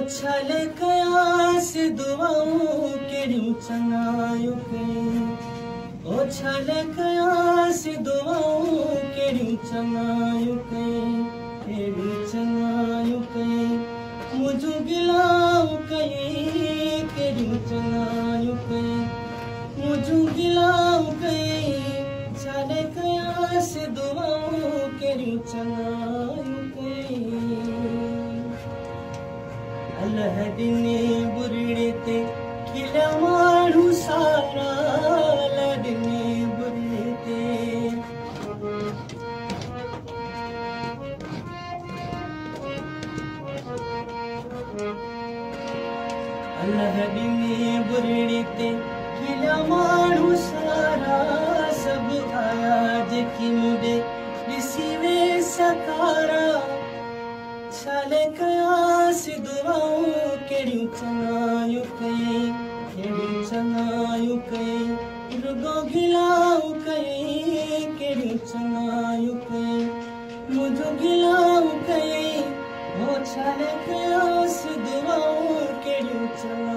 छले कयास दुआऊं केड़ियूं चङायूं कई ओ छले कयास दुआऊं केड़ियूं चङायूं कई मुझूं गिलाऊं कई केड़ियूं चङायूं कई मुझूं गिलाऊं कई छले कयास दुआऊं केड़ियूं चङायूं कई अल्लाह दिने बुरड़े ते खिला माण्हू सारा अल्लाह दिने बुरड़े ते अल्लाह दिने बुरड़े ते खिला माण्हू सारा सब आया जेकी मुंडे ॾिसी वे सकारा छले कयास दुआऊं केड़ियूं चङायूं कई रुगो गिलाऊं कई केड़ियूं चङायूं कई मुझूं गिलाऊं कई ओ छले कयास दुआऊं केड़ियूं चङायूं